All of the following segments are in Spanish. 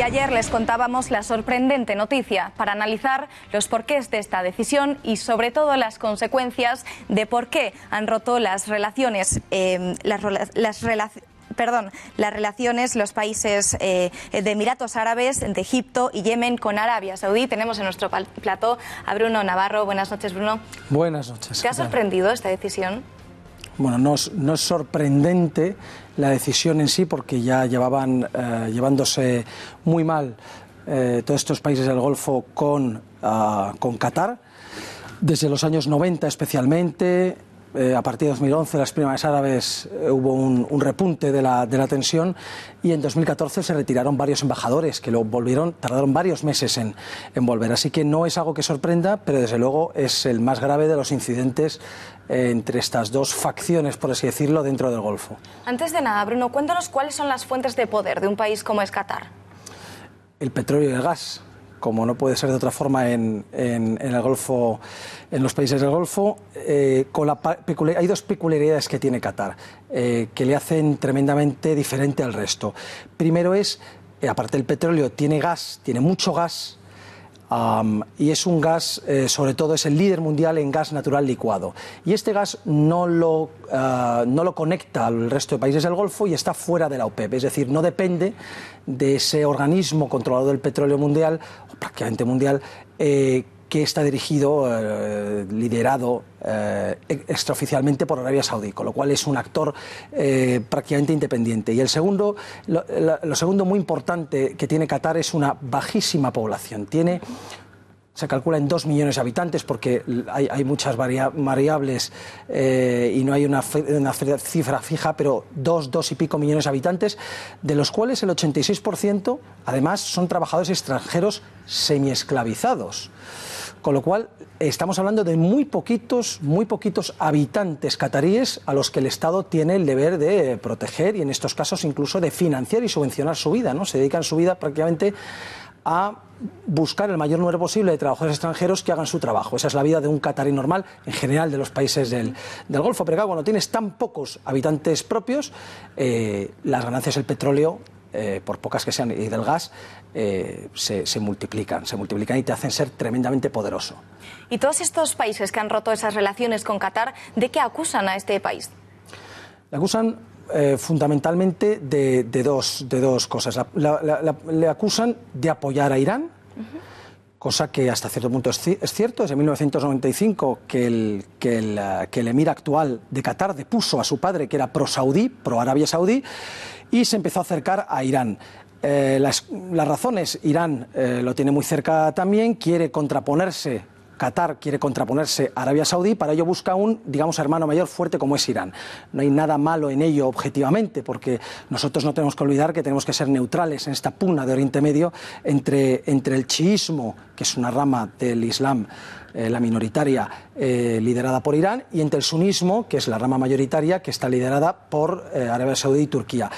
ayer les contábamos la sorprendente noticia para analizar los porqués de esta decisión y sobre todo las consecuencias de por qué han roto las relaciones, los países de Emiratos Árabes, de Egipto y Yemen con Arabia Saudí. Tenemos en nuestro plató a Bruno Navarro. Buenas noches, Bruno. Buenas noches. ¿Te ha sorprendido esta decisión? Bueno, no es sorprendente la decisión en sí, porque ya llevaban llevándose muy mal todos estos países del Golfo con Qatar, desde los años 90 especialmente. A partir de 2011, las primaveras árabes, hubo un repunte de la tensión, y en 2014 se retiraron varios embajadores que luego volvieron, tardaron varios meses en volver. Así que no es algo que sorprenda, pero desde luego es el más grave de los incidentes entre estas dos facciones, por así decirlo, dentro del Golfo. Antes de nada, Bruno, cuéntanos cuáles son las fuentes de poder de un país como es Qatar. El petróleo y el gas, como no puede ser de otra forma en el Golfo, en los países del Golfo. Hay dos peculiaridades que tiene Qatar que le hacen tremendamente diferente al resto. Primero es, aparte del petróleo, tiene gas, tiene mucho gas. Y es un gas, sobre todo es el líder mundial en gas natural licuado, y este gas no lo conecta al resto de países del Golfo y está fuera de la OPEP, es decir, no depende de ese organismo controlador del petróleo mundial, o prácticamente mundial, que está dirigido, liderado extraoficialmente por Arabia Saudí, con lo cual es un actor prácticamente independiente. Y lo segundo muy importante que tiene Qatar es una bajísima población. Se calcula en 2 millones de habitantes, porque hay muchas variables y no hay una cifra fija, pero 2 y pico millones de habitantes, de los cuales el 86% además son trabajadores extranjeros semiesclavizados. Con lo cual estamos hablando de muy poquitos habitantes cataríes a los que el Estado tiene el deber de proteger y, en estos casos, incluso de financiar y subvencionar su vida, ¿no? Se dedican su vida prácticamente a buscar el mayor número posible de trabajadores extranjeros que hagan su trabajo. Esa es la vida de un catarí normal, en general, de los países del Golfo. Pero claro, cuando tienes tan pocos habitantes propios, las ganancias del petróleo, por pocas que sean, y del gas, se multiplican y te hacen ser tremendamente poderoso. Y todos estos países que han roto esas relaciones con Qatar, ¿de qué acusan a este país? Le acusan fundamentalmente de dos cosas. Le acusan de apoyar a Irán, cosa que hasta cierto punto es cierto. Desde 1995 que el emir actual de Qatar depuso a su padre, que era pro-saudí, pro-Arabia Saudí, y se empezó a acercar a Irán. Las razones, Irán lo tiene muy cerca también, Qatar quiere contraponerse a Arabia Saudí, para ello busca un, digamos, hermano mayor fuerte como es Irán. No hay nada malo en ello objetivamente, porque nosotros no tenemos que olvidar que tenemos que ser neutrales en esta pugna de Oriente Medio entre el chiismo, que es una rama del Islam, la minoritaria, liderada por Irán, y entre el sunismo, que es la rama mayoritaria, que está liderada por Arabia Saudí y Turquía.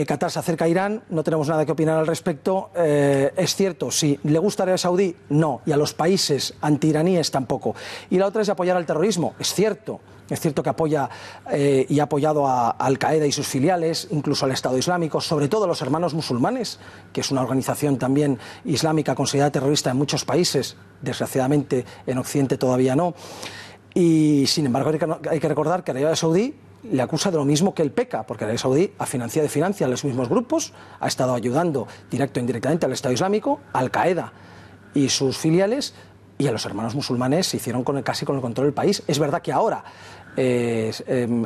Qatar se acerca a Irán, no tenemos nada que opinar al respecto. Es cierto, si le gusta Arabia Saudí, no, y a los países antiiraníes tampoco. Y la otra es apoyar al terrorismo, es cierto que apoya y ha apoyado a Al-Qaeda y sus filiales, incluso al Estado Islámico, sobre todo a los Hermanos Musulmanes, que es una organización también islámica considerada terrorista en muchos países, desgraciadamente en Occidente todavía no. Y sin embargo hay que recordar que Arabia Saudí le acusa de lo mismo que el peca, porque Arabia Saudí ha financiado y financia a los mismos grupos, ha estado ayudando directo e indirectamente al Estado Islámico, a Al-Qaeda y sus filiales, y a los Hermanos Musulmanes se hicieron casi con el control del país. Es verdad que ahora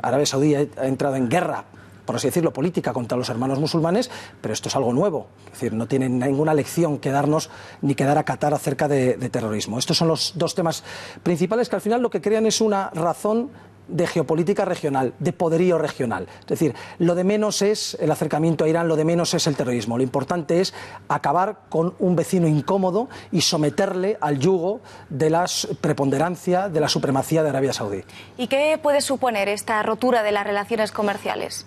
Arabia Saudí ha entrado en guerra, por así decirlo, política contra los Hermanos Musulmanes, pero esto es algo nuevo. Es decir, no tienen ninguna lección que darnos ni que dar a Qatar acerca de terrorismo. Estos son los dos temas principales, que al final lo que crean es una razón de geopolítica regional, de poderío regional. Es decir, lo de menos es el acercamiento a Irán, lo de menos es el terrorismo. Lo importante es acabar con un vecino incómodo y someterle al yugo de la preponderancia, de la supremacía de Arabia Saudí. ¿Y qué puede suponer esta rotura de las relaciones comerciales?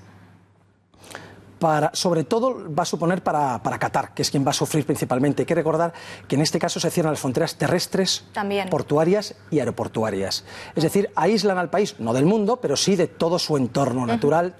sobre todo va a suponer para Qatar, que es quien va a sufrir principalmente. Hay que recordar que en este caso se cierran las fronteras terrestres, también portuarias y aeroportuarias. Es decir, aíslan al país, no del mundo, pero sí de todo su entorno natural.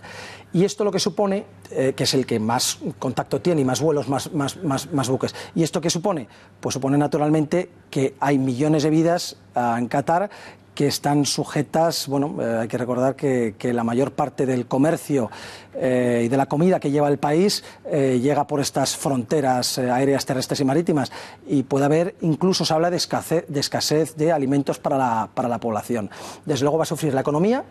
Y esto lo que supone, que es el que más contacto tiene y más vuelos, más buques. ¿Y esto qué supone? Pues supone naturalmente que hay millones de vidas en Qatar que están sujetas, bueno, hay que recordar que la mayor parte del comercio y de la comida que lleva el país llega por estas fronteras aéreas, terrestres y marítimas, y puede haber, incluso se habla de escasez de alimentos para la población. Desde luego va a sufrir la economía.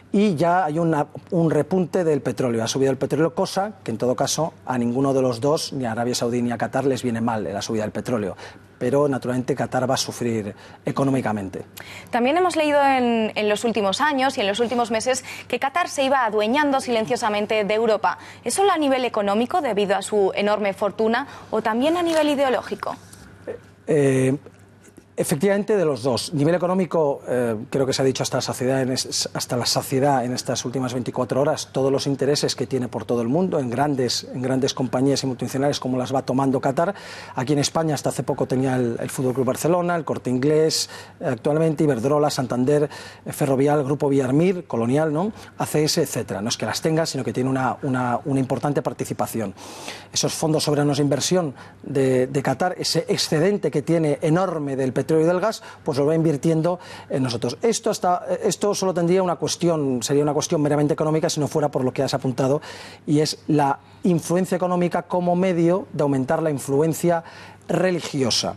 Y ya hay un repunte del petróleo, ha subido el petróleo, cosa que en todo caso a ninguno de los dos, ni a Arabia Saudí ni a Qatar, les viene mal la subida del petróleo. Pero naturalmente Qatar va a sufrir económicamente. También hemos leído en los últimos años y en los últimos meses que Qatar se iba adueñando silenciosamente de Europa. ¿Es solo a nivel económico debido a su enorme fortuna o también a nivel ideológico? Efectivamente, de los dos. Nivel económico, creo que se ha dicho hasta la saciedad en estas últimas 24 horas, todos los intereses que tiene por todo el mundo, en grandes compañías y multinacionales como las va tomando Qatar. Aquí en España hasta hace poco tenía el Fútbol Club Barcelona, el Corte Inglés, actualmente Iberdrola, Santander, Ferrovial, Grupo Villarmir, Colonial, ¿no? ACS, etcétera. No es que las tenga, sino que tiene una importante participación. Esos fondos soberanos de inversión de Qatar, ese excedente que tiene enorme del petróleo y del gas, pues lo va invirtiendo en nosotros. Esto solo sería una cuestión meramente económica si no fuera por lo que has apuntado, y es la influencia económica como medio de aumentar la influencia religiosa.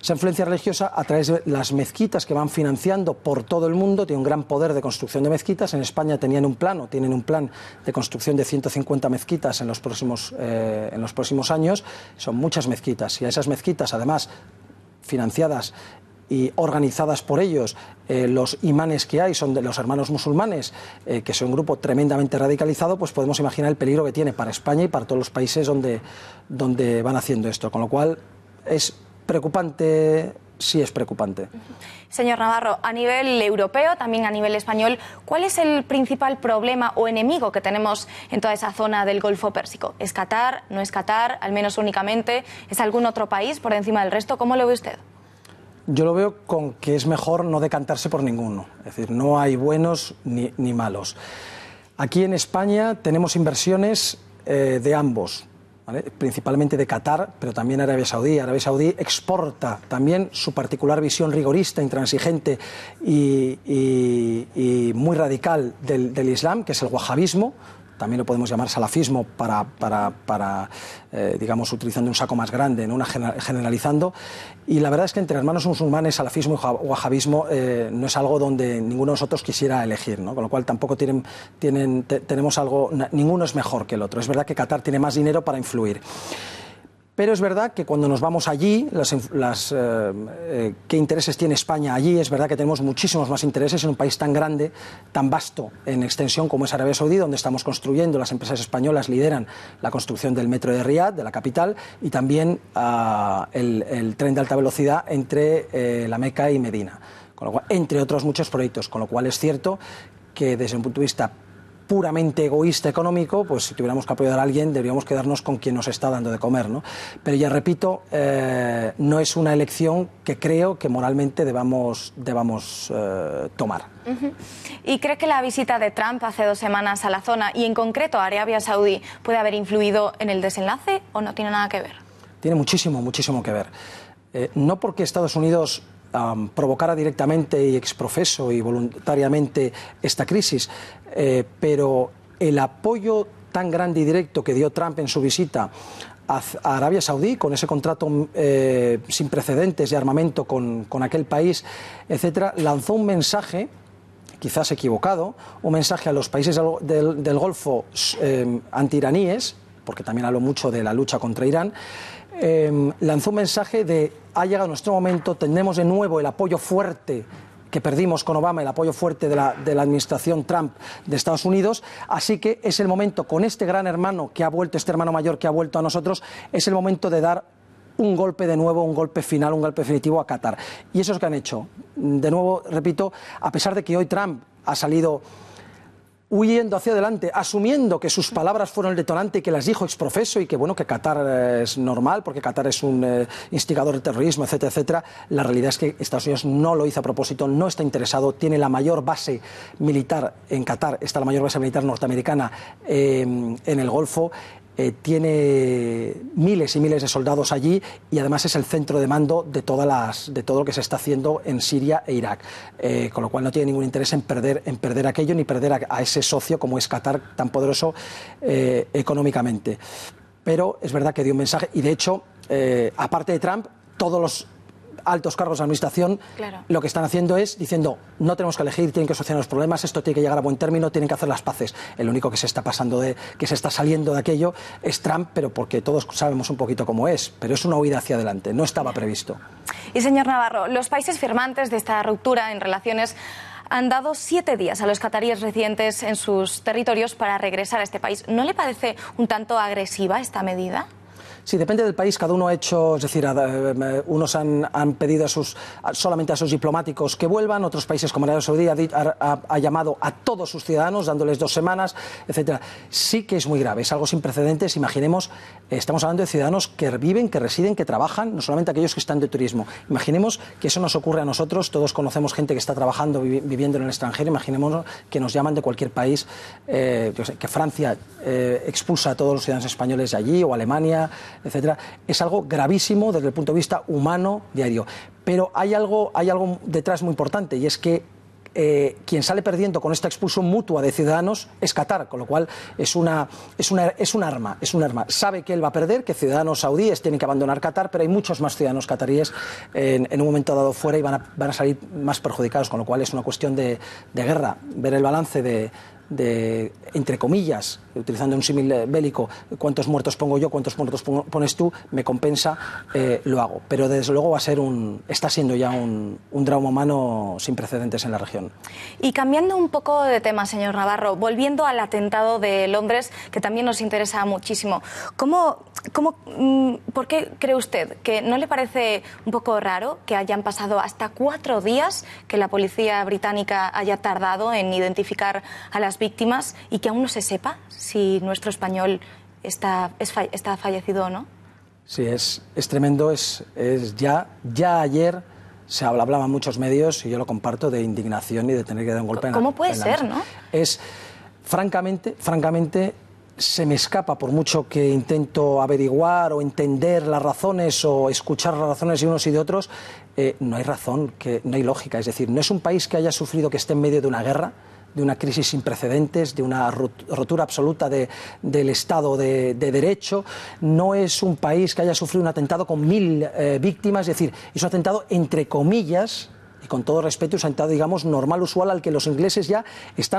Esa influencia religiosa a través de las mezquitas que van financiando por todo el mundo, tiene un gran poder de construcción de mezquitas. En España tienen un plan de construcción de 150 mezquitas en los próximos años. Son muchas mezquitas, y a esas mezquitas, además, financiadas y organizadas por ellos, los imanes que hay son de los hermanos musulmanes, que son un grupo tremendamente radicalizado, pues podemos imaginar el peligro que tiene para España y para todos los países donde van haciendo esto, con lo cual es preocupante. Sí, es preocupante. Señor Navarro, a nivel europeo, también a nivel español, ¿cuál es el principal problema o enemigo que tenemos en toda esa zona del Golfo Pérsico? ¿Es Qatar? ¿No es Qatar? ¿Al menos únicamente? ¿Es algún otro país por encima del resto? ¿Cómo lo ve usted? Yo lo veo con que es mejor no decantarse por ninguno. Es decir, no hay buenos ni malos. Aquí en España tenemos inversiones de ambos, ¿vale? Principalmente de Qatar, pero también Arabia Saudí. Arabia Saudí exporta también su particular visión rigorista, intransigente y muy radical del Islam, que es el wahabismo. También lo podemos llamar salafismo digamos, utilizando un saco más grande, ¿no? Generalizando. Y la verdad es que entre hermanos musulmanes, salafismo y wahabismo no es algo donde ninguno de nosotros quisiera elegir, ¿no? Con lo cual tampoco tenemos algo, ninguno es mejor que el otro. Es verdad que Qatar tiene más dinero para influir. Pero es verdad que cuando nos vamos allí, ¿qué intereses tiene España allí? Es verdad que tenemos muchísimos más intereses en un país tan grande, tan vasto en extensión como es Arabia Saudí, donde estamos construyendo, las empresas españolas lideran la construcción del metro de Riad, de la capital, y también el tren de alta velocidad entre la Meca y Medina, con lo cual, entre otros muchos proyectos, con lo cual es cierto que desde un punto de vista puramente egoísta económico, pues si tuviéramos que apoyar a alguien deberíamos quedarnos con quien nos está dando de comer, ¿no? Pero ya repito, no es una elección que creo que moralmente debamos tomar. ¿Y cree que la visita de Trump hace 2 semanas a la zona y en concreto a Arabia Saudí puede haber influido en el desenlace o no tiene nada que ver? Tiene muchísimo que ver. No porque Estados Unidos provocara directamente y exprofeso y voluntariamente esta crisis, pero el apoyo tan grande y directo que dio Trump en su visita a Arabia Saudí, con ese contrato sin precedentes de armamento con aquel país, etcétera, lanzó un mensaje, quizás equivocado, un mensaje a los países del Golfo antiiraníes, porque también habló mucho de la lucha contra Irán. Lanzó un mensaje de: ha llegado nuestro momento, tenemos de nuevo el apoyo fuerte que perdimos con Obama, el apoyo fuerte de la administración Trump de Estados Unidos, así que es el momento, con este gran hermano que ha vuelto, este hermano mayor que ha vuelto a nosotros, es el momento de dar un golpe de nuevo, un golpe final, un golpe definitivo a Qatar. Y eso es lo que han hecho. De nuevo, repito, a pesar de que hoy Trump ha salido huyendo hacia adelante, asumiendo que sus palabras fueron el detonante y que las dijo exprofeso y que bueno, que Qatar es normal porque Qatar es un instigador de terrorismo, etcétera, etcétera. La realidad es que Estados Unidos no lo hizo a propósito, no está interesado, tiene la mayor base militar en Qatar, está la mayor base militar norteamericana en el Golfo. Tiene miles y miles de soldados allí y además es el centro de mando de todo lo que se está haciendo en Siria e Irak, con lo cual no tiene ningún interés en perder aquello ni perder a ese socio como es Qatar, tan poderoso económicamente. Pero es verdad que dio un mensaje y de hecho, aparte de Trump, todos los altos cargos de administración, claro, lo que están haciendo es diciendo no tenemos que elegir, tienen que solucionar los problemas, esto tiene que llegar a buen término, tienen que hacer las paces. El único que se está que se está saliendo de aquello es Trump, pero porque todos sabemos un poquito cómo es, pero es una huida hacia adelante, no estaba previsto. Y señor Navarro, los países firmantes de esta ruptura en relaciones han dado 7 días a los cataríes residentes en sus territorios para regresar a este país. ¿No le parece un tanto agresiva esta medida? Sí, depende del país, cada uno ha hecho, es decir, unos han pedido solamente a sus diplomáticos que vuelvan, otros países como Arabia Saudí ha llamado a todos sus ciudadanos, dándoles 2 semanas, etcétera. Sí que es muy grave, es algo sin precedentes. Imaginemos, estamos hablando de ciudadanos que viven, que residen, que trabajan, no solamente aquellos que están de turismo. Imaginemos que eso nos ocurre a nosotros, todos conocemos gente que está trabajando, viviendo en el extranjero, imaginemos que nos llaman de cualquier país, que Francia expulsa a todos los ciudadanos españoles de allí, o Alemania, etcétera. Es algo gravísimo desde el punto de vista humano diario. Pero hay algo detrás muy importante y es que quien sale perdiendo con esta expulsión mutua de ciudadanos es Qatar, con lo cual es un arma. Sabe que él va a perder, que ciudadanos saudíes tienen que abandonar Qatar, pero hay muchos más ciudadanos cataríes en un momento dado fuera y van a salir más perjudicados, con lo cual es una cuestión de guerra. Ver el balance de entre comillas, utilizando un símil bélico, cuántos muertos pongo yo, cuántos muertos pones tú, me compensa, lo hago. Pero desde luego está siendo ya un drama humano sin precedentes en la región. Y cambiando un poco de tema, señor Navarro, volviendo al atentado de Londres, que también nos interesa muchísimo, ¿por qué cree usted que no le parece un poco raro que hayan pasado hasta 4 días que la policía británica haya tardado en identificar a las víctimas y que aún no se sepa si nuestro español está fallecido o no? Sí, es tremendo. Ya ayer se hablaba en muchos medios, y yo lo comparto, de indignación y de tener que dar un golpe en la mesa. ¿Cómo puede ser, no? Francamente, se me escapa, por mucho que intento averiguar o entender las razones o escuchar las razones de unos y de otros, no hay razón, no hay lógica. Es decir, no es un país que haya sufrido, que esté en medio de una guerra, de una crisis sin precedentes, de una rotura absoluta del Estado de Derecho. No es un país que haya sufrido un atentado con 1000 víctimas, es decir, es un atentado entre comillas, y con todo respeto, es un atentado, digamos, normal, usual, al que los ingleses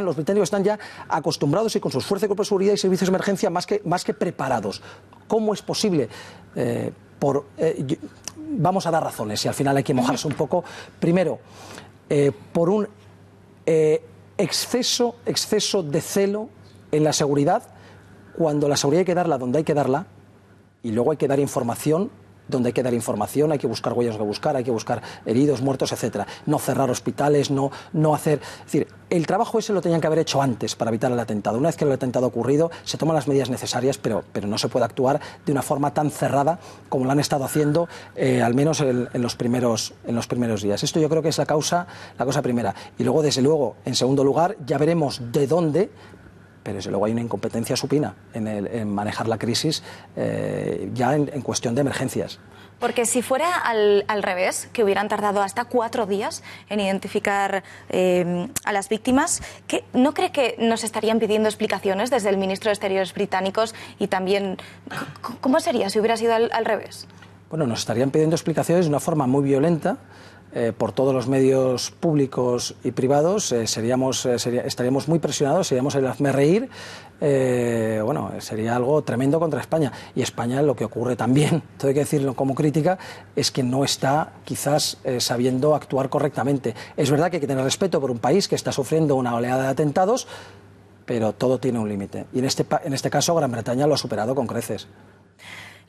los británicos están ya acostumbrados y con sus fuerzas de cuerpos de seguridad y servicios de emergencia más que preparados. ¿Cómo es posible? Vamos a dar razones y al final hay que mojarse un poco. Primero, por un exceso de celo en la seguridad, cuando la seguridad hay que darla donde hay que darla, y luego hay que dar información donde hay que dar información, hay que buscar huellas que buscar, hay que buscar heridos, muertos, etcétera. No cerrar hospitales, no hacer... Es decir, el trabajo ese lo tenían que haber hecho antes para evitar el atentado. Una vez que el atentado ha ocurrido, se toman las medidas necesarias, pero no se puede actuar de una forma tan cerrada como lo han estado haciendo, al menos en los primeros días. Esto yo creo que es la causa primera. Y luego, desde luego, en segundo lugar, ya veremos de dónde, pero desde luego hay una incompetencia supina en manejar la crisis ya en cuestión de emergencias. Porque si fuera al revés, que hubieran tardado hasta 4 días en identificar a las víctimas, ¿no cree que nos estarían pidiendo explicaciones desde el ministro de Exteriores británicos? Y también, ¿cómo sería si hubiera sido al revés? Bueno, nos estarían pidiendo explicaciones de una forma muy violenta, por todos los medios públicos y privados. Estaríamos muy presionados, seríamos el hazmerreír. Sería algo tremendo contra España. Y España, lo que ocurre también, todo hay que decirlo como crítica, es que no está quizás sabiendo actuar correctamente. Es verdad que hay que tener respeto por un país que está sufriendo una oleada de atentados, pero todo tiene un límite. Y en este caso Gran Bretaña lo ha superado con creces.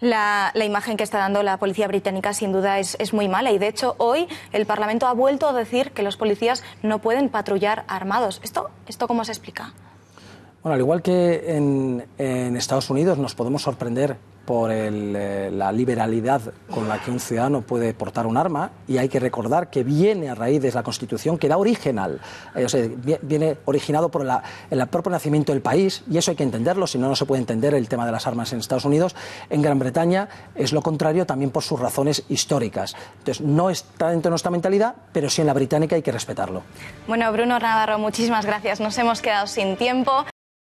La imagen que está dando la policía británica sin duda es muy mala, y de hecho hoy el Parlamento ha vuelto a decir que los policías no pueden patrullar armados. ¿Esto cómo se explica? Bueno, al igual que en Estados Unidos nos podemos sorprender por la liberalidad con la que un ciudadano puede portar un arma, y hay que recordar que viene a raíz de la Constitución que da origen viene originado por el propio nacimiento del país, y eso hay que entenderlo, si no, no se puede entender el tema de las armas en Estados Unidos. En Gran Bretaña es lo contrario, también por sus razones históricas. Entonces, no está dentro de nuestra mentalidad, pero sí en la británica, hay que respetarlo. Bueno, Bruno Navarro, muchísimas gracias. Nos hemos quedado sin tiempo.